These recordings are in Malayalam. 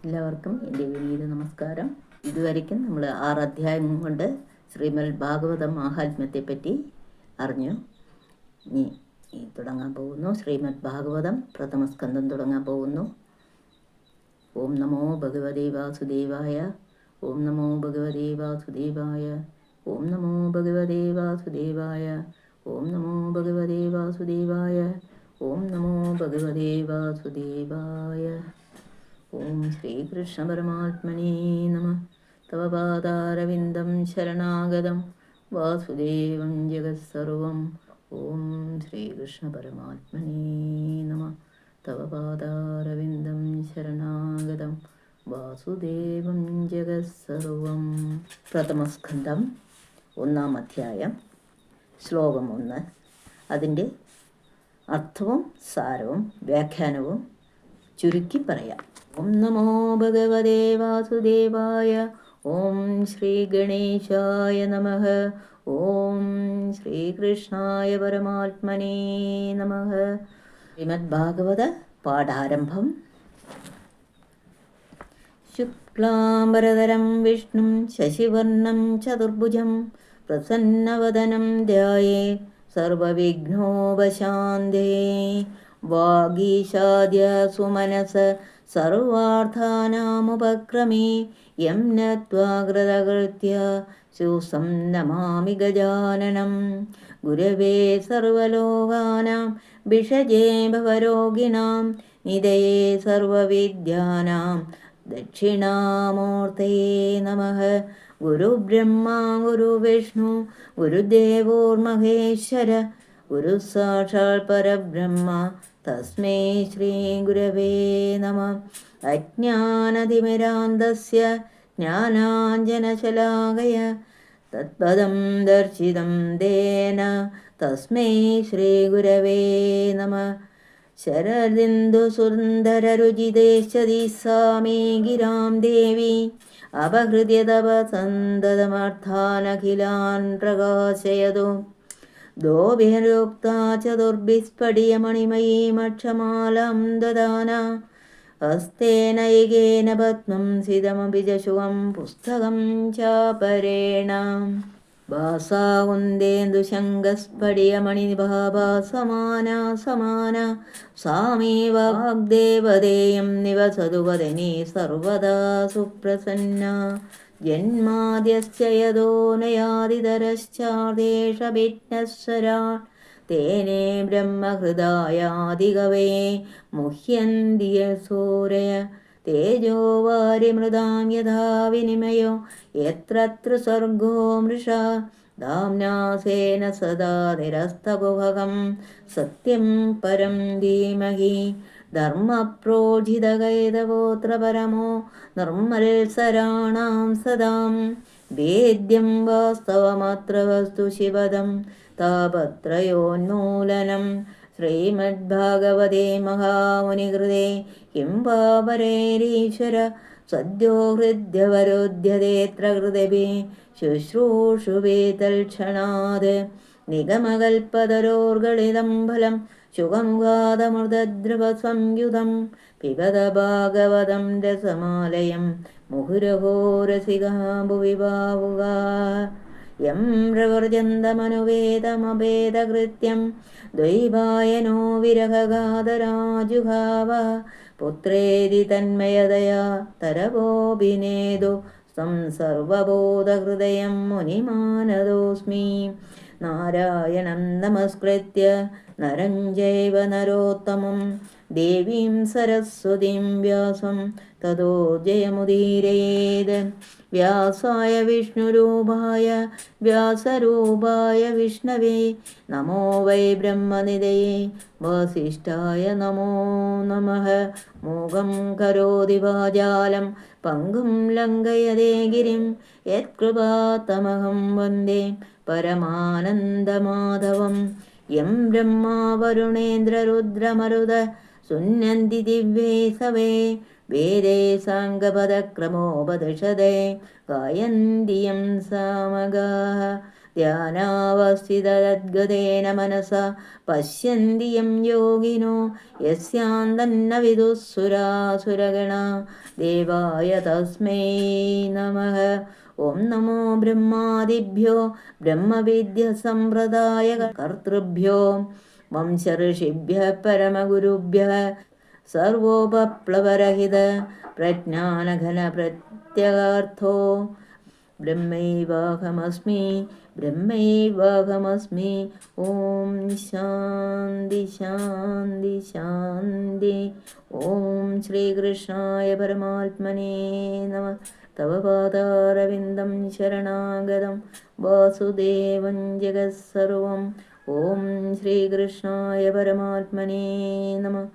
എല്ലാവർക്കും എൻ്റെ വിനീത നമസ്കാരം. ഇതുവരെയ്ക്കും നമ്മൾ 6 അധ്യായം കൊണ്ട് ശ്രീമദ് ഭാഗവത മാഹാത്മ്യത്തെ പറ്റി അറിഞ്ഞു. ഇനി തുടങ്ങാൻ പോകുന്നു. ശ്രീമദ് ഭാഗവതം പ്രഥമ സ്കന്ധം തുടങ്ങാൻ പോകുന്നു. ഓം നമോ ഭഗവതേ വാസുദേവായ. ഓം നമോ ഭഗവതേ വാസുദേവായ. ഓം നമോ ഭഗവതേ വാസുദേവായ. ഓം നമോ ഭഗവതേ വാസുദേവായ. ഓം നമോ ഭഗവതേ വാസുദേവായ. ഓം ശ്രീകൃഷ്ണ പരമാത്മനേ നമഃ. തവ പാദാരവിന്ദം ശരണാഗതം വാസുദേവം ജഗത്സർവം. ഓം ശ്രീകൃഷ്ണ പരമാത്മനേ നമഃ. തവ പാദാരവിന്ദം ശരണാഗതം വാസുദേവം ജഗത്സർവം. പ്രഥമസ്കന്ധം 1-ാം അധ്യായം, ശ്ലോകം 1. അതിൻ്റെ അർത്ഥവും സാരവും വ്യാഖ്യാനവും ചുരുക്കി പറയാം. ഓം നമോ ഭഗവതേ വാസുദേവായ. ഓം ശ്രീ ഗണേശായ നമഃ. ഓം ശ്രീകൃഷ്ണായ പരമാത്മനേ നമഃ. ശ്രീമദ് ഭാഗവത പാഠാരംഭം. ശുക്ലാംബരധരം വിഷ്ണും ശശിവർണം ചതുർഭുജം പ്രസന്നവദനം ധ്യായേത് സർവവിഘ്നോപശാന്തേ. വാഗീശാദ്യ സുമനസ സർവാർത്ഥാനാമുപക്രമേ യം നത്വാ കൃതകൃത്യ ശൂസം നമാമി ഗജാനനം. ഗുരവേ സർവലോകാനാം ഭിഷജേ ഭവരോഗിണാം നിധയേ സർവവിദ്യാനാം ദക്ഷിണാമൂർത്തയേ നമഃ. ഗുരുബ്രഹ്മാ ഗുരുവിഷ്ണു ഗുരുദേവോർമഹേശ്വര ഗുരു സാക്ഷാൽ പരബ്രഹ്മ തസ്മൈ ശ്രീ ഗുരവേ നമഃ. അജ്ഞാനതിമിരാന്തസ്യ ജ്ഞാനാഞ്ജനശലാകയ തത്പദം ദർശിതം തേന തസ്മൈ ശ്രീ ഗുരവേ നമഃ. ശരദിന്ദുസുന്ദരരുചിതേശ്ചതി സാ മേ ഗിരാം ദേവി അപഹൃത്യ തപ സന്തതമർത്ഥാനഖിലാൻ പ്രകാശയതു. ദോഭിരുക്താ ചതുർഭിസ്ഫടികമണിമയീമക്ഷമാലാം ദദാന. ഹസ്തേനൈകേന പത്മം സിതമപി ചശുവം പുസ്തകം ചാപരേണ. ഭാസാകുന്ദേന്ദുശങ്കസ്ഫടികമണിനിഭാഭാ സമാനാ സമാന. സാമേ വാഗ്ദേവതേയം നിവസതു വദനേ സർവദാ സുപ്രസന്ന. ജന്മാദ്യസ്യ യതോ നയാദിതരശ്ചാർദേശ വിഘ്നസ്വരാട് തേനേ ബ്രഹ്മഹൃദായാദികവയെ മുഹ്യന്തി യസൂരയ. തേജോ വാരിമൃതാം യഥാ വിനിമയോ യത്ര സർഗോ മൃഷാ. ധാംനാസേന സദാ നിരസ്തകുഹകം സത്യം പരം ധീമഹി. ധർമ്മപ്രോജിതകൈതവോത്ര പരമോ നിർമ്മത്സരാണാം സദാം. വേദ്യം വാസ്തവമത്ര വസ്തു ശിവദം താപത്രയോന്മൂലനം. ശ്രീമദ്ഭാഗവതേ മഹാമുനികൃതേ കിം വാ പരൈരീശ്വര സദ്യോ ഹൃദ്യവരോധ്യതേത്ര കൃതഭി ശുശ്രൂഷുവേ തൽക്ഷണാത്. നിഗമകൽപതരോർഗളിതം ഫലം ശുഖമുഖാദമൃതദ്രവസംയുതം പിബത ഭാഗവതം രസമാലയം മുഹുരഹോ രസികാ ഭുവി ഭാവുകാ. യം പ്രവർജന്തമനുവേദമഭേദകൃത്യം ദ്വൈപായനോ വിരഹഗാതരാജുഹാവ. പുത്രേതി തന്മയതയാ തരവോഭിനേദു സം സർവബോധഹൃദയം മുനിമാനതോസ്മി. നാരായണം നമസ്കൃത്യ നരം ചൈവ നരോത്തമം ദേവീം സരസ്വതീം വ്യാസം തതോ ജയമുദീരയേത്. വ്യാസായ വിഷ്ണുരൂപായ വ്യാസരൂപായ വിഷ്ണവേ നമോ വൈ ബ്രഹ്മനിധയേ വസിഷ്ഠായ നമോ നമഃ. മൂകം കരോതി വാചാലം പങ്കും ലംഘയതേ ഗിരിം യത്കൃപാതമഹം വന്ദേ പരമാനന്ദമാധവം. യം ബ്രഹ്മാ വരുണേന്ദ്രരുദ്രമരുത സുന്നന്തി ദിവ്യേ സവേ വേദേ സാംഗപദക്രമോപദിഷദേ ഗായന്തി യം സാമഗാഃ. ധ്യാനാവസ്ഥിതദ്ഗതേന മനസാ പശ്യന്തി യം യോഗിനോ യസ്യാന്തന്ന വിദുഃസുരാസുരഗണാ ദേവായ തസ്മൈ നമഃ. ഓം നമോ ബ്രഹ്മാദിഭ്യോ ബ്രഹ്മവിദ്യസമ്പ്രദായ കർത്തൃഭ്യോ വംശഋഷിഭ്യഃ പരമഗുരുഭ്യഃ സർവോപപ്ലവരഹിത പ്രജ്ഞാനഘന പ്രത്യഗാർത്ഥോ ബ്രഹ്മൈവാഹമസ്മി ബ്രഹ്മൈവാഹമസ്മി. ഓം ശാന്തി ശാന്തി ശാന്തി. ഓം ശ്രീകൃഷ്ണായ പരമാത്മനേ നമഃ. തവ പാദാരവിന്ദം ശരണാഗതം വാസുദേവം ജഗത്സർവം. ഓം ശ്രീകൃഷ്ണായ പരമാത്മനേ നമഃ.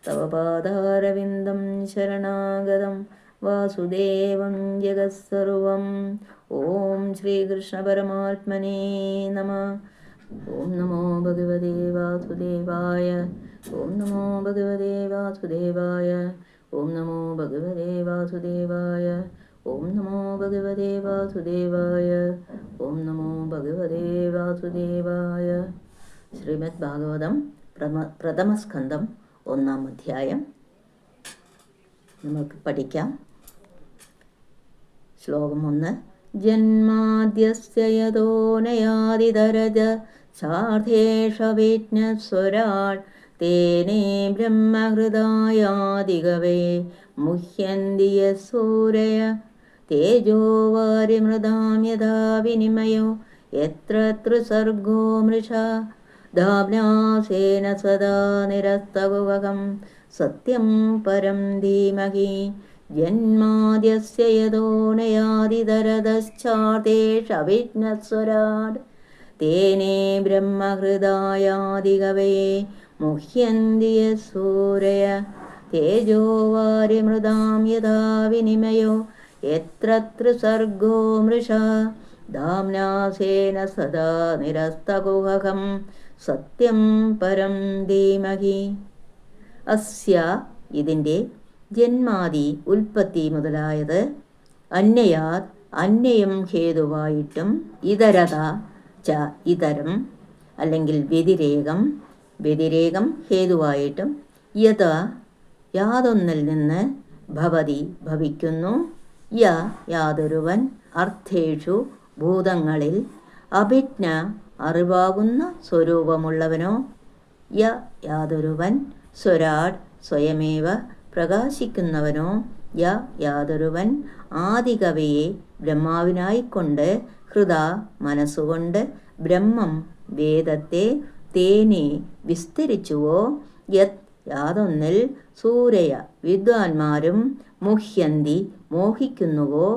തവ പാദാരവിന്ദം ശരണാഗതം വാസുദേവം ജഗത്സർവം. ഓം ശ്രീകൃഷ്ണ പരമാത്മനേ നമഃ. ഓം നമോ ഭഗവതേ വാസുദേവായ. ഓം നമോ ഭഗവതേ വാസുദേവായ. ഓം നമോ ഭഗവതേ വാസുദേവായ. ഓം നമോ ഭഗവതേ വാസുദേവായ. ഓം നമോ ഭഗവതേ വാസുദേവായ. ശ്രീമദ് ഭാഗവതം പ്രഥമസ്കന്ധം 1-ാം അധ്യായം നമുക്ക് പഠിക്കാം. ശ്ലോകം 1. ജന്മാദ്യസ്യ യതോനയാദിതരജ സാർദ്ധേഷ വിജ്ഞസ്വരാട് തേനേ ബ്രഹ്മഹൃദായാദികവേ മുഹ്യന്തി യസൂരയ തേജോ വാരിമൃതാം യഥാ വിനിമയോ യത്ര ത്രിസർഗോ മൃഷാ ധാമ്നാസേന സദാ നിരസ്തകുവകം സത്യം പരം ധീമഹി. ജന്മാദ്യസ്യ യതോനയാദിതരതശ്ചാർത്തേഷവിജ്ഞസ്വരാട് തേനേ ബ്രഹ്മഹൃദായാദികവേ മുഹ്യന്തി യസൂരയ തേജോ വാരിമൃതാം യഥാ വിനിമയോ യത്ര ത്രിസർഗോ മൃഷാ ധാമ്നാസേന സദാ നിരസ്തകുഹകം സത്യം പരം ധീമഹി. അസ്യ ഇതിൻ്റെ ജന്മാദി ഉൽപ്പത്തി മുതലായത് അന്യയാത് അന്യയം ഹേതുവായിട്ടും ഇതരത ച ഇതരം അല്ലെങ്കിൽ വ്യതിരേകം ഹേതുവായിട്ടും യാതൊന്നിൽ നിന്ന് ഭവതി ഭവിക്കുന്നു യാതൊരുവൻ അർത്ഥേഷു ഭൂതങ്ങളിൽ അഭിജ്ഞ അറിവാകുന്ന സ്വരൂപമുള്ളവനോ യാതൊരുവൻ സ്വരാട് സ്വയമേവ പ്രകാശിക്കുന്നവനോ യാതൊരുവൻ ആദികവയെ ബ്രഹ്മാവിനായിക്കൊണ്ട് ഹൃദ മനസ്സുകൊണ്ട് ബ്രഹ്മം വേദത്തെ തേനെ വിസ്തരിച്ചുവോ യാതൊന്നിൽ സൂരയ വിദ്വാൻമാരും മുഹ്യന്തി മോഹിക്കുന്നുവോ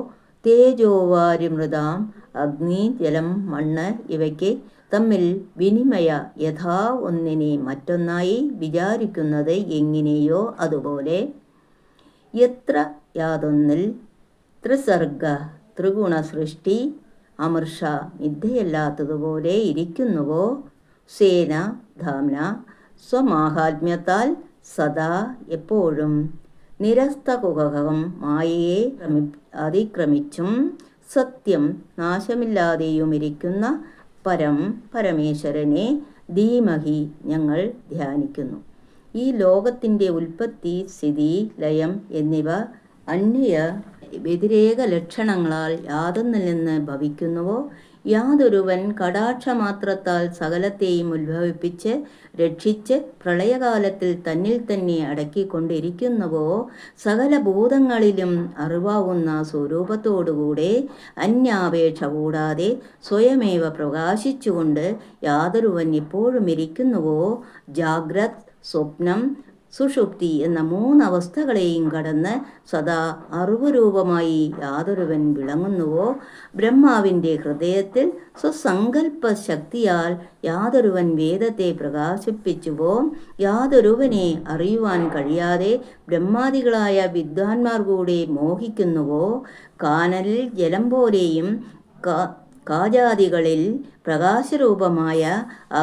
തേജോവാരിമൃതാം അഗ്നി ജലം മണ്ണ് ഇവയ്ക്ക് തമ്മിൽ വിനിമയ യഥാ ഒന്നിനെ മറ്റൊന്നായി വിചാരിക്കുന്നത് എങ്ങനെയോ അതുപോലെ എത്ര യാതൊന്നിൽ ത്രിസർഗ ത്രിഗുണ സൃഷ്ടി അമർഷ മിഥ്യയല്ലാത്തതുപോലെ ഇരിക്കുന്നുവോ സേന ധാമ്ന സ്വമാഹാത്മ്യത്താൽ സദാ എപ്പോഴും നിരസ്തകുഹകം മായയെ അതിക്രമിച്ചും സത്യം നാശമില്ലാതെയുമിരിക്കുന്ന പരമേശ്വരനെ ധീമഹി ഞങ്ങൾ ധ്യാനിക്കുന്നു. ഈ ലോകത്തിൻ്റെ ഉൽപ്പത്തി സ്ഥിതി ലയം എന്നിവ അന്യ വ്യതിരേക ലക്ഷണങ്ങളാൽ യാതൊന്നിൽ നിന്ന് ഭവിക്കുന്നുവോ യാതൊരുവൻ കടാക്ഷമാത്രത്താൽ സകലത്തെയും ഉത്ഭവിപ്പിച്ച് രക്ഷിച്ച് പ്രളയകാലത്തിൽ തന്നിൽ തന്നെ അടക്കിക്കൊണ്ടിരിക്കുന്നുവോ സകല ഭൂതങ്ങളിലും അറിവാവുന്ന സ്വരൂപത്തോടുകൂടെ അന്യാപേക്ഷ കൂടാതെ സ്വയമേവ പ്രകാശിച്ചുകൊണ്ട് യാതൊരുവൻ എപ്പോഴും ഇരിക്കുന്നുവോ ജാഗ്രത് സ്വപ്നം സുഷുപ്തി എന്ന 3 അവസ്ഥകളെയും കടന്ന് സദാ അറിവുരൂപമായി യാതൊരുവൻ വിളങ്ങുന്നുവോ ബ്രഹ്മാവിൻ്റെ ഹൃദയത്തിൽ സ്വസങ്കല്പ ശക്തിയാൽ യാതൊരുവൻ വേദത്തെ പ്രകാശിപ്പിച്ചുവോ യാതൊരുവനെ അറിയുവാൻ കഴിയാതെ ബ്രഹ്മാദികളായ വിദ്വാൻമാർ കൂടെ മോഹിക്കുന്നുവോ കാനലിൽ ജലം പോലെയും കാജാദികളിൽ പ്രകാശരൂപമായ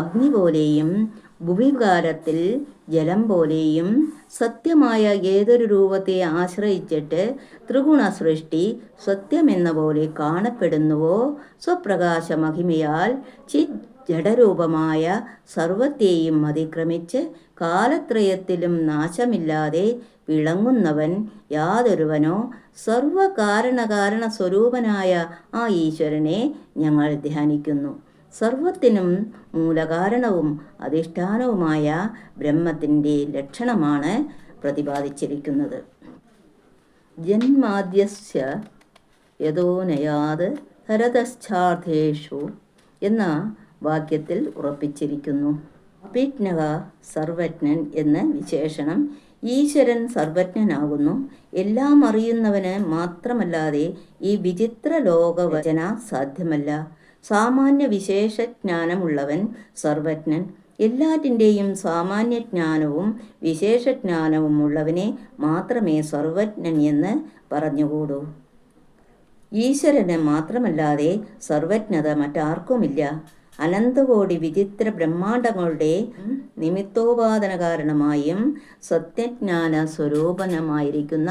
അഗ്നി പോലെയും ഭുവികാരത്തിൽ ജലം പോലെയും സത്യമായ ഏതൊരു രൂപത്തെ ആശ്രയിച്ചിട്ട് ത്രിഗുണ സൃഷ്ടി സത്യമെന്ന പോലെ കാണപ്പെടുന്നുവോ, സ്വപ്രകാശ മഹിമയാൽ ജഡരൂപമായ സർവത്തെയും അതിക്രമിച്ച് കാലത്രയത്തിലും നാശമില്ലാതെ വിളങ്ങുന്നവൻ യാതൊരുവനോ, സർവകാരണകാരണ സ്വരൂപനായ ആ ഈശ്വരനെ ഞങ്ങൾ ധ്യാനിക്കുന്നു. സർവത്തിനും മൂലകാരണവും അധിഷ്ഠാനവുമായ ബ്രഹ്മത്തിൻ്റെ ലക്ഷണമാണ് പ്രതിപാദിച്ചിരിക്കുന്നത്. ജന്മാദ്യസ്യ യതോനയാത് ഹരതശ്ചാർത്ഥേഷു എന്ന വാക്യത്തിൽ ഉറപ്പിച്ചിരിക്കുന്നു. അഭിജ്ഞക സർവജ്ഞൻ എന്ന വിശേഷണം ഈശ്വരൻ സർവജ്ഞനാകുന്നു. എല്ലാം അറിയുന്നവന് മാത്രമല്ലാതെ ഈ വിചിത്ര ലോകവചന സാധ്യമല്ല. സാമാന്യ വിശേഷജ്ഞാനമുള്ളവൻ സർവജ്ഞൻ. എല്ലാറ്റിൻ്റെയും സാമാന്യജ്ഞാനവും വിശേഷജ്ഞാനവും ഉള്ളവനെ മാത്രമേ സർവജ്ഞൻ എന്ന് പറഞ്ഞുകൂടൂ. ഈശ്വരന് മാത്രമല്ലാതെ സർവജ്ഞത മറ്റാർക്കുമില്ല. അനന്തകോടി വിചിത്ര ബ്രഹ്മാണ്ടങ്ങളുടെ നിമിത്തോപാദന കാരണമായും സത്യജ്ഞാന സ്വരൂപനമായിരിക്കുന്ന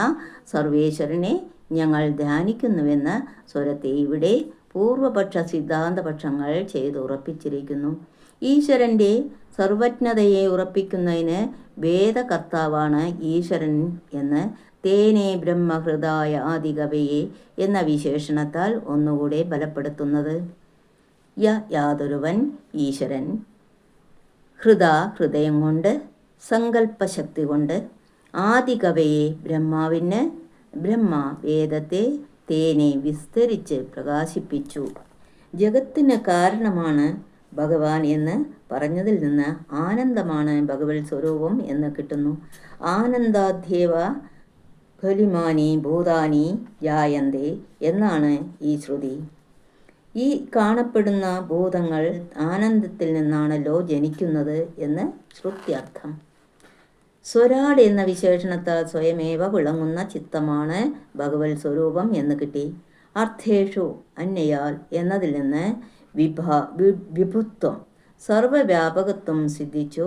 സർവേശ്വരനെ ഞങ്ങൾ ധ്യാനിക്കുന്നുവെന്ന സ്വരത്തെ ഇവിടെ പൂർവപക്ഷ സിദ്ധാന്തപക്ഷങ്ങൾ ചെയ്തുറപ്പിച്ചിരിക്കുന്നു. ഈശ്വരൻ്റെ സർവജ്ഞതയെ ഉറപ്പിക്കുന്നതിന് വേദകർത്താവാണ് ഈശ്വരൻ എന്ന് തേനേ ബ്രഹ്മഹൃദായ ആദികവയെ എന്ന വിശേഷണത്താൽ ഒന്നുകൂടെ ബലപ്പെടുത്തുന്നത്. യാതൊരുവൻ ഈശ്വരൻ, ഹൃദയം കൊണ്ട്, സങ്കല്പശക്തി കൊണ്ട്, ആദികവയെ ബ്രഹ്മാവിന്, ബ്രഹ്മ വേദത്തെ തേനെ വിസ്തരിച്ച് പ്രകാശിപ്പിച്ചു. ജഗത്തിന് കാരണമാണ് ഭഗവാൻ എന്ന് പറഞ്ഞതിൽ നിന്ന് ആനന്ദമാണ് ഭഗവത് സ്വരൂപം എന്ന് കിട്ടുന്നു. ആനന്ദാധ്യേവ ഖലിമാനി ഭൂതാനി ജായന്തേ എന്നാണ് ഈ ശ്രുതി. ഈ കാണപ്പെടുന്ന ഭൂതങ്ങൾ ആനന്ദത്തിൽ നിന്നാണല്ലോ ജനിക്കുന്നത് എന്ന് ശ്രുത്യർത്ഥം. സ്വരാട് എന്ന വിശേഷണത്താൽ സ്വയമേവ വിളങ്ങുന്ന ചിത്തമാണ് ഭഗവത് സ്വരൂപം എന്ന് കിട്ടി. അർത്ഥേഷു അന്യയാൽ എന്നതിൽ നിന്ന് വിഭുത്വം, സർവവ്യാപകത്വം സിദ്ധിച്ചു.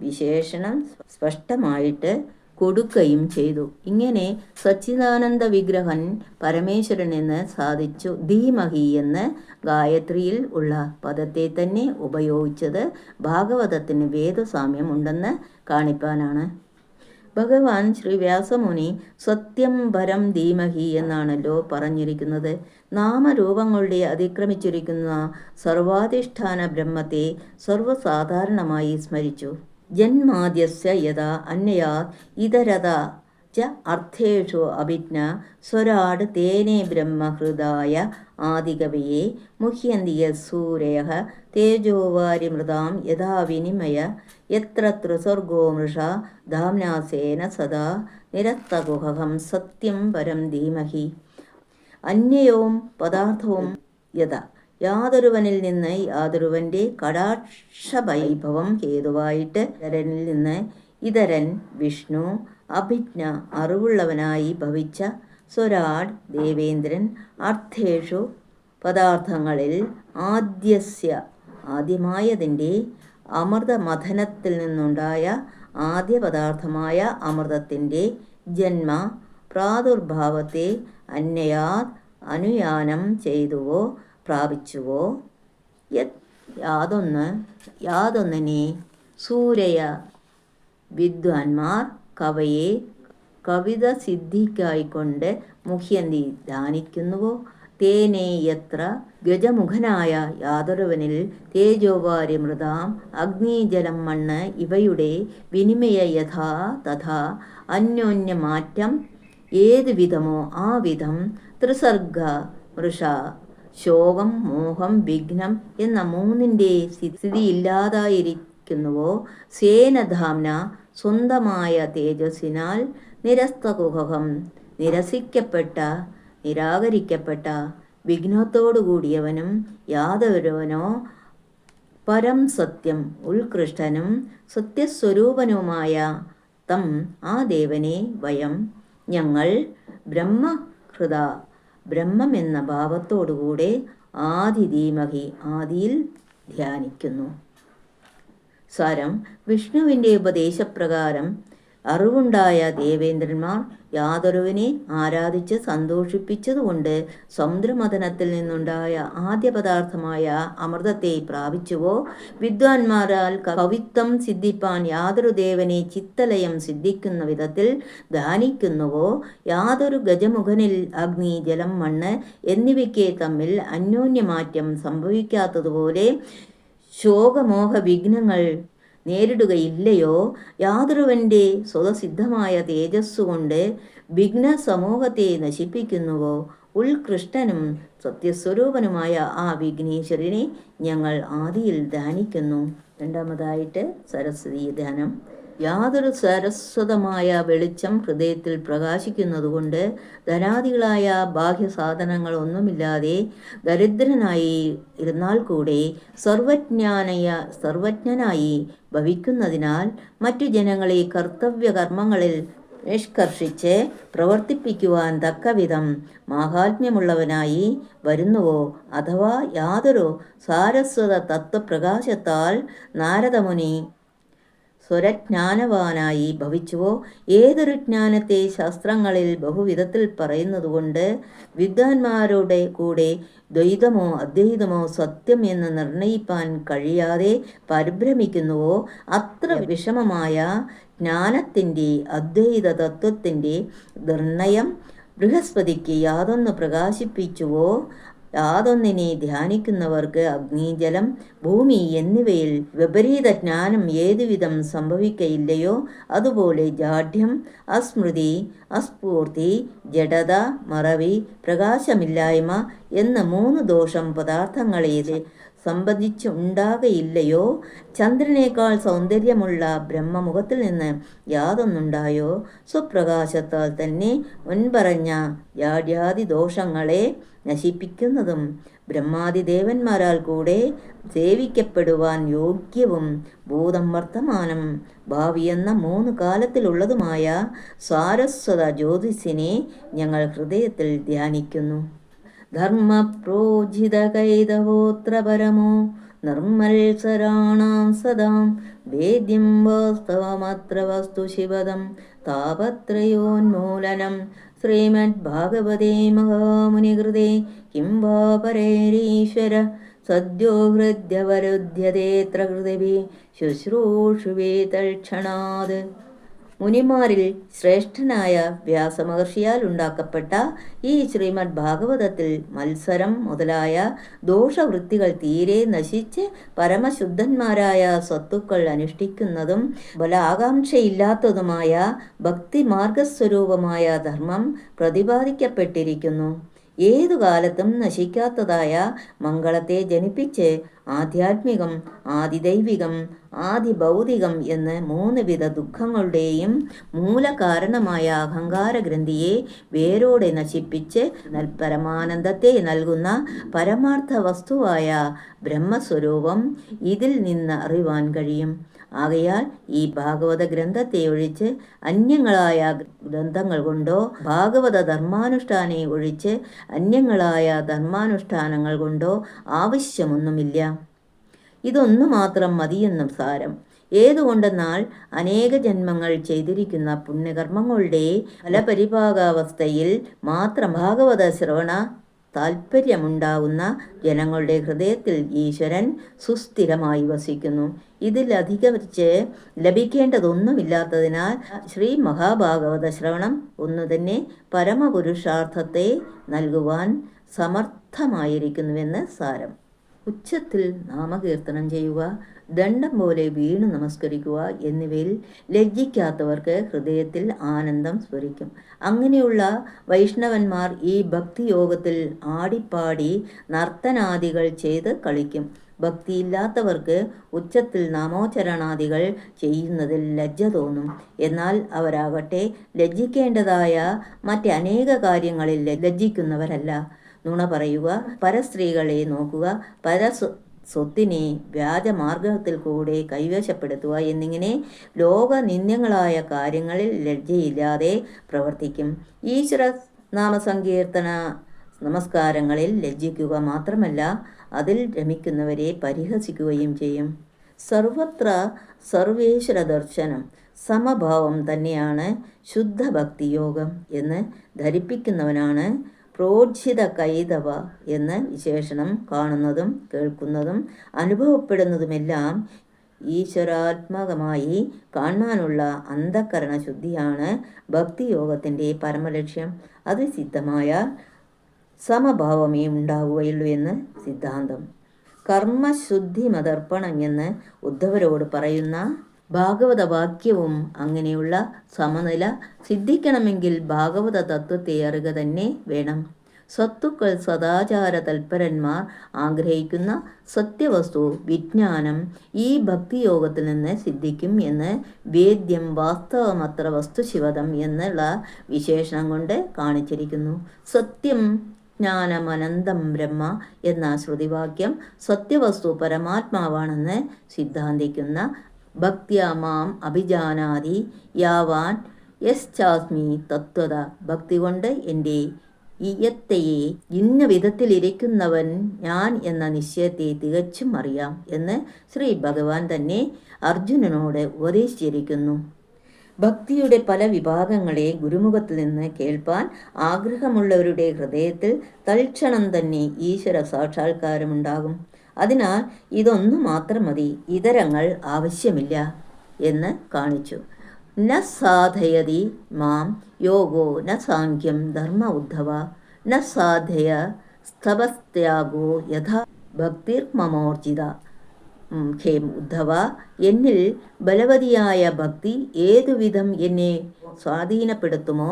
വിശേഷണം സ്പഷ്ടമായിട്ട് കൊടുക്കുകയും ചെയ്തു. ഇങ്ങനെ സച്ചിദാനന്ദ വിഗ്രഹൻ പരമേശ്വരൻ എന്ന് സാധിച്ചു. ധീമഹി എന്ന് ഗായത്രിയിൽ ഉള്ള പദത്തെ തന്നെ ഉപയോഗിച്ചത് ഭാഗവതത്തിന് വേദസാമ്യം ഉണ്ടെന്ന് കാണിപ്പാനാണ്. ഭഗവാൻ ശ്രീ വ്യാസമുനി സത്യം പരം ധീമഹി എന്നാണല്ലോ പറഞ്ഞിരിക്കുന്നത്. നാമരൂപങ്ങളുടെ അതിക്രമിച്ചിരിക്കുന്ന സർവാധിഷ്ഠാന ബ്രഹ്മത്തെ സർവസാധാരണമായി സ്മരിച്ചു. ജന്മാദ്യസ്യ യഥാ അന്യാത് ഇതരത ച അർത്ഥേഷു അഭിജ്ഞ സ്വരാട് തേനേ ബ്രഹ്മഹൃദായ ആദികവയെ മുഹ്യന്തിയ സൂരയഃ തേജോവാരിമൃതാം യഥാ വിനിമയ യത്ര ത്രിസർഗോ മൃഷ ധാംനാസേന സദാ നിരസ്തകുഹം സത്യം പരം ധീമഹി. അന്യവും പദാർത്ഥവും യഥാ യാതൊരുവനിൽ നിന്ന് യാതൊരുവൻ്റെ കടാക്ഷവൈഭവം ഹേതുവായിട്ട് ഇതരനിൽ നിന്ന് ഇതരൻ വിഷ്ണു അഭിജ്ഞ അറിവുള്ളവനായി ഭവിച്ച സ്വരാട് ദേവേന്ദ്രൻ അർത്ഥേഷു പദാർത്ഥങ്ങളിൽ ആദ്യസ്യ ആദ്യമായതിൻ്റെ അമൃതമഥനത്തിൽ നിന്നുണ്ടായ ആദ്യ പദാർത്ഥമായ അമൃതത്തിൻ്റെ ജന്മ പ്രാദുർഭാവത്തെ അന്യയാത് അനുയാനം ചെയ്തുവോ പ്രാപിച്ചുവോ യാതൊന്നിനെ സൂരയ വിദ്വാൻമാർ കവയെ കവിത സിദ്ധിക്കായിക്കൊണ്ട് മുഹ്യന്തി ധ്യാനിക്കുന്നുവോ തേനേ യത്ര ഗജമുഖനായ യാതൊരുവനിൽ തേജോവാരി മൃതാം അഗ്നിജലം മണ്ണ് ഇവയുടെ വിനിമയ യഥാ തഥാ അന്യോന്യമാറ്റം ഏത് വിധമോ ആ വിധം ത്രിസർഗ മൃഷ ശോകം മോഹം വിഘ്നം എന്ന മൂന്നിൻ്റെ സ്ഥിതി ഇല്ലാതായിരിക്കുന്നുവോ സേനധാംന സ്വന്തമായ തേജസ്സിനാൽ നിരസ്തകുഹം നിരാകരിക്കപ്പെട്ട വിഘ്നത്തോടുകൂടിയവനും യാതൊരുവനോ പരം സത്യം ഉത്കൃഷ്ടനും സത്യസ്വരൂപനുമായ തം ആ ദേവനെ ഞങ്ങൾ ബ്രഹ്മഹൃദ ബ്രഹ്മമെന്ന ഭാവത്തോടുകൂടെ ആദിധീമഹി ആദിയിൽ ധ്യാനിക്കുന്നു. സാരം: വിഷ്ണുവിൻ്റെ ഉപദേശപ്രകാരം അറിവുണ്ടായ ദേവേന്ദ്രന്മാർ യാതൊരുവിനെ ആരാധിച്ച് സന്തോഷിപ്പിച്ചതുകൊണ്ട് സമുദ്രമഥനത്തിൽ നിന്നുണ്ടായ ആദ്യ പദാർത്ഥമായ അമൃതത്തെ പ്രാപിച്ചുവോ, വിദ്വാൻമാരാൽ കവിത്വം സിദ്ധിപ്പാൻ യാതൊരു ദേവനെ ചിത്തലയം സിദ്ധിക്കുന്ന വിധത്തിൽ ധ്യാനിക്കുന്നുവോ, യാതൊരു ഗജമുഖനിൽ അഗ്നി, ജലം, മണ്ണ് എന്നിവയ്ക്ക് തമ്മിൽ അന്യോന്യമാറ്റം സംഭവിക്കാത്തതുപോലെ ശോകമോഹ വിഘ്നങ്ങൾ നേരിടുകയില്ലയോ, യാതൊരുവൻ്റെ സ്വതസിദ്ധമായ തേജസ്സുകൊണ്ട് വിഘ്ന സമൂഹത്തെ നശിപ്പിക്കുന്നുവോ, ഉത്കൃഷ്ടനും സത്യസ്വരൂപനുമായ ആ വിഘ്നേശ്വരനെ ഞങ്ങൾ ആദിയിൽ ധ്യാനിക്കുന്നു. രണ്ടാമതായിട്ട് സരസ്വതി ധ്യാനം. യാതൊരു സരസ്വതമായ വെളിച്ചം ഹൃദയത്തിൽ പ്രകാശിക്കുന്നതുകൊണ്ട് ധനാദികളായ ബാഹ്യസാധനങ്ങളൊന്നുമില്ലാതെ ദരിദ്രനായി ഇരുന്നാൽ കൂടെ സർവജ്ഞനായി ഭവിക്കുന്നതിനാൽ മറ്റു ജനങ്ങളെ കർത്തവ്യകർമ്മങ്ങളിൽ നിഷ്കർഷിച്ച് പ്രവർത്തിപ്പിക്കുവാൻ തക്കവിധം മാഹാത്മ്യമുള്ളവനായി വരുന്നുവോ, അഥവാ യാതൊരു സാരസ്വത തത്വപ്രകാശത്താൽ നാരദമുനി സ്വരജ്ഞാനവാനായി ഭവിച്ചുവോ, ഏതൊരു ജ്ഞാനത്തെ ശാസ്ത്രങ്ങളിൽ ബഹുവിധത്തിൽ പറയുന്നതുകൊണ്ട് വിദ്വാൻമാരുടെ കൂടെ ദ്വൈതമോ അദ്വൈതമോ സത്യം എന്ന് നിർണയിപ്പാൻ കഴിയാതെ പരിഭ്രമിക്കുന്നുവോ, അത്ര വിഷമമായ ജ്ഞാനത്തിൻ്റെ അദ്വൈത തത്വത്തിൻ്റെ നിർണയം ബൃഹസ്പതിക്ക് യാതൊന്ന് പ്രകാശിപ്പിച്ചുവോ, യാതൊന്നിനെ ധ്യാനിക്കുന്നവർക്ക് അഗ്നി, ജലം, ഭൂമി എന്നിവയിൽ വിപരീത ജ്ഞാനം ഏതുവിധം സംഭവിക്കയില്ലയോ, അതുപോലെ ജാഢ്യം, അസ്മൃതി, അസ്ഫൂർത്തി, ജഡത, മറവി, പ്രകാശമില്ലായ്മ എന്ന 3 ദോഷം പദാർത്ഥങ്ങളെ സംബന്ധിച്ചുണ്ടാകയില്ലയോ, ചന്ദ്രനേക്കാൾ സൗന്ദര്യമുള്ള ബ്രഹ്മമുഖത്തിൽ നിന്ന് യാതൊന്നുണ്ടായോ, സ്വപ്രകാശത്താൽ തന്നെ മുൻപറഞ്ഞ ജാഡ്യാദി ദോഷങ്ങളെ നശിപ്പിക്കുന്നതും ബ്രഹ്മാദിദേവന്മാരാൽ കൂടെ സേവിക്കപ്പെടുവാൻ യോഗ്യവും ഭൂതം, വർത്തമാനം, ഭാവി എന്ന 3 കാലത്തിലുള്ളതുമായ സാരസ്വത ജ്യോതിസിനെ ഞങ്ങൾ ഹൃദയത്തിൽ ധ്യാനിക്കുന്നു. ധർമ്മപ്രോജിതകൈതവോത്ര പരമോ നിർമ്മത്സരാണാം സദാം വേദ്യം വാസ്തവമത്ര വസ്തു ശിവദം താപത്രയോന്മൂലനം. ശ്രീമദ്ഭാഗവതേ മഹാമുനികൃതേ കിം വാ പരേരീശ്വര സദ്യോ ഹൃദ്യവരുദ്ധ്യതേത്ര ഹൃദിഭിः ശുശ്രൂഷുവേ തൽക്ഷണാത്. മുനിമാരിൽ ശ്രേഷ്ഠനായ വ്യാസമഹർഷിയാൽ ഉണ്ടാക്കപ്പെട്ട ഈ ശ്രീമദ് ഭാഗവതത്തിൽ മത്സരം മുതലായ ദോഷവൃത്തികൾ തീരെ നശിച്ച് പരമശുദ്ധന്മാരായ സത്തുക്കൾ അനുഷ്ഠിക്കുന്നതും ബലാകാംക്ഷയില്ലാത്തതുമായ ഭക്തിമാർഗസ്വരൂപമായ ധർമ്മം പ്രതിപാദിക്കപ്പെട്ടിരിക്കുന്നു. ഏതു കാലത്തും നശിക്കാത്തതായ മംഗളത്തെ ജനിപ്പിച്ച് ആധ്യാത്മികം, ആദിദൈവികം, ആദിഭൗതികം എന്ന് 3 വിധ ദുഃഖങ്ങളുടെയും മൂലകാരണമായ അഹങ്കാരഗ്രന്ഥിയെ വേരോടെ നശിപ്പിച്ച് പരമാനന്ദത്തെ നൽകുന്ന പരമാർത്ഥ വസ്തുവായ ബ്രഹ്മസ്വരൂപം ഇതിൽ നിന്ന് അറിയുവാൻ കഴിയും. ആകയാൽ ഈ ഭാഗവത ഗ്രന്ഥത്തെ ഒഴിച്ച് അന്യങ്ങളായ ഗ്രന്ഥങ്ങൾ കൊണ്ടോ ഭാഗവത ധർമാനുഷ്ഠാനെ ഒഴിച്ച് അന്യങ്ങളായ ധർമാനുഷ്ഠാനങ്ങൾ കൊണ്ടോ ആവശ്യമൊന്നുമില്ല. ഇതൊന്നു മാത്രം മതിയെന്നും സാരം. ഏതുകൊണ്ടെന്നാൽ അനേക ജന്മങ്ങൾ ചെയ്തിരിക്കുന്ന പുണ്യകർമ്മങ്ങളുടെ ഫലപരിഭാഗാവസ്ഥയിൽ മാത്രം ഭാഗവത ശ്രവണ താൽപ്പര്യമുണ്ടാകുന്ന ജനങ്ങളുടെ ഹൃദയത്തിൽ ഈശ്വരൻ സുസ്ഥിരമായി വസിക്കുന്നു. ഇതിലധികരിച്ച് ലഭിക്കേണ്ടതൊന്നുമില്ലാത്തതിനാൽ ശ്രീ മഹാഭാഗവത ശ്രവണം ഒന്നുതന്നെ പരമപുരുഷാർത്ഥത്തെ നൽകുവാൻ സമർത്ഥമായിരിക്കുന്നുവെന്ന് സാരം. ഉച്ചത്തിൽ നാമകീർത്തനം ചെയ്യുക, ദണ്ഡം പോലെ വീണു നമസ്കരിക്കുക എന്നിവയിൽ ലജ്ജിക്കാത്തവർക്ക് ഹൃദയത്തിൽ ആനന്ദം സ്ഫുരിക്കും. അങ്ങനെയുള്ള വൈഷ്ണവന്മാർ ഈ ഭക്തിയോഗത്തിൽ ആടിപ്പാടി നർത്തനാദികൾ ചെയ്ത് കളിക്കും. ഭക്തിയില്ലാത്തവർക്ക് ഉച്ചത്തിൽ നാമോച്ചരണാദികൾ ചെയ്യുന്നതിൽ ലജ്ജ തോന്നും. എന്നാൽ അവരാകട്ടെ ലജ്ജിക്കേണ്ടതായ മറ്റനേക കാര്യങ്ങളിൽ ലജ്ജിക്കുന്നവരല്ല. നുണ പറയുക, പരസ്ത്രീകളെ നോക്കുക, സ്വത്തിനെ വ്യാജമാർഗത്തിൽ കൂടെ കൈവശപ്പെടുത്തുക എന്നിങ്ങനെ ലോകനിന്ദ്യങ്ങളായ കാര്യങ്ങളിൽ ലജ്ജയില്ലാതെ പ്രവർത്തിക്കും. ഈശ്വര നാമസങ്കീർത്തന നമസ്കാരങ്ങളിൽ ലജ്ജിക്കുക മാത്രമല്ല, അതിൽ രമിക്കുന്നവരെ പരിഹസിക്കുകയും ചെയ്യും. സർവത്ര സർവേശ്വര ദർശനം, സമഭാവം തന്നെയാണ് ശുദ്ധ ഭക്തിയോഗം എന്ന് ധരിപ്പിക്കുന്നവനാണ് പ്രോജ്ജിത കൈതവ എന്ന വിശേഷണം. കാണുന്നതും കേൾക്കുന്നതും അനുഭവപ്പെടുന്നതുമെല്ലാം ഈശ്വരാത്മകമായി കാണാനുള്ള അന്ധക്കരണ ശുദ്ധിയാണ് ഭക്തിയോഗത്തിൻ്റെ പരമലക്ഷ്യം. അത് സിദ്ധമായ സമഭാവമേ ഉണ്ടാവുകയുള്ളൂ എന്ന് സിദ്ധാന്തം. കർമ്മശുദ്ധിമതർപ്പണം എന്ന് ഉദ്ധവരോട് പറയുന്ന ഭാഗവത വാക്യവും അങ്ങനെയുള്ള സമനില സിദ്ധിക്കണമെങ്കിൽ ഭാഗവത തത്വത്തെ അറിയുക തന്നെ വേണം. സത്തുക്കൾ സദാചാര തൽപരന്മാർ ആഗ്രഹിക്കുന്ന സത്യവസ്തു വിജ്ഞാനം ഈ ഭക്തിയോഗത്തിൽ നിന്ന് സിദ്ധിക്കും എന്ന് വേദ്യം വാസ്തവമത്ര വസ്തുശിവതം എന്നുള്ള വിശേഷണം കൊണ്ട് കാണിച്ചിരിക്കുന്നു. സത്യം ജ്ഞാനമനന്തം ബ്രഹ്മ എന്ന ശ്രുതിവാക്യം സത്യവസ്തു പരമാത്മാവാണെന്ന് സിദ്ധാന്തിക്കുന്ന ഭക്ത്യാ മാം അഭിജാനാതി യാവാൻ യശ്ചാസ്മി തത്വത, ഭക്തി കൊണ്ട് എൻ്റെ ഇയത്തയെ ഇന്ന വിധത്തിലിരിക്കുന്നവൻ ഞാൻ എന്ന നിശ്ചയത്തെ തികച്ചും അറിയാം എന്ന് ശ്രീ ഭഗവാൻ തന്നെ അർജുനനോട് ഉപദേശിച്ചിരിക്കുന്നു. ഭക്തിയുടെ പല വിഭാഗങ്ങളെ ഗുരുമുഖത്തിൽ നിന്ന് കേൾപ്പാൻ ആഗ്രഹമുള്ളവരുടെ ഹൃദയത്തിൽ തൽക്ഷണം തന്നെ ഈശ്വര സാക്ഷാത്കാരമുണ്ടാകും. അതിനാൽ ഇതൊന്നു മാത്രം മതി, ഇതരങ്ങൾ ആവശ്യമില്ല എന്ന് കാണിച്ചു. ന സാധയതി മാം യോഗോ ന സാഖ്യം ധർമ്മ ഉദ്ധവ ന സാധയ സ്തപസ്ത്യാഗോ യഥാ ഭക്തിർമമോർജിത. ഹേ ഉദ്ധവ, എന്നിൽ ബലവതിയായ ഭക്തി ഏതുവിധം എന്നെ സ്വാധീനപ്പെടുത്തുമോ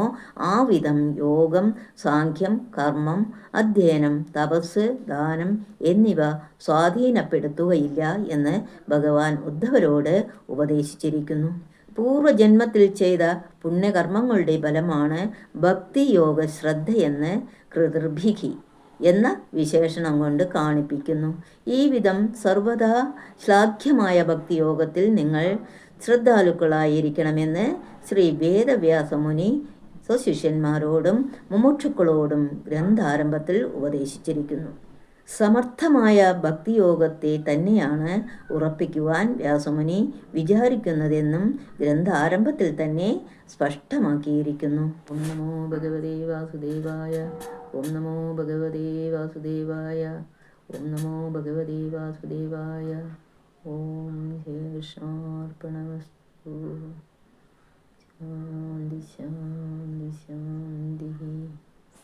ആ വിധം യോഗം, സാഖ്യം, കർമ്മം, അധ്യയനം, തപസ്, ദാനം എന്നിവ സ്വാധീനപ്പെടുത്തുകയില്ല എന്ന് ഭഗവാൻ ഉദ്ധവരോട് ഉപദേശിച്ചിരിക്കുന്നു. പൂർവജന്മത്തിൽ ചെയ്ത പുണ്യകർമ്മങ്ങളുടെ ബലമാണ് ഭക്തിയോഗ ശ്രദ്ധയെന്ന് കൃതിർഭിഹി എന്ന വിശേഷണം കൊണ്ട് കാണിപ്പിക്കുന്നു. ഈ വിധം സർവദാ ശ്ലാഘ്യമായ ഭക്തിയോഗത്തിൽ നിങ്ങൾ ശ്രദ്ധാലുക്കളായിരിക്കണമെന്ന് ശ്രീ വേദവ്യാസമുനി സ്വശിഷ്യന്മാരോടും മുമുക്ഷുക്കളോടും ഗ്രന്ഥാരംഭത്തിൽ ഉപദേശിച്ചിരിക്കുന്നു. സമർത്ഥമായ ഭക്തിയോഗത്തെ തന്നെയാണ് ഉറപ്പിക്കുവാൻ വ്യാസമുനി വിചാരിക്കുന്നതെന്നും ഗ്രന്ഥാരംഭത്തിൽ തന്നെ സ്പഷ്ടമാക്കിയിരിക്കുന്നു. ഓം നമോ ഭഗവതേ വാസുദേവായ. ഓം നമോ ഭഗവതേ വാസുദേവായ. ഓം നമോ ഭഗവതേ വാസുദേവായ. ഓം ശ്രീകൃഷ്ണാർപ്പണമസ്തു. ശാന്തി ശാന്തി.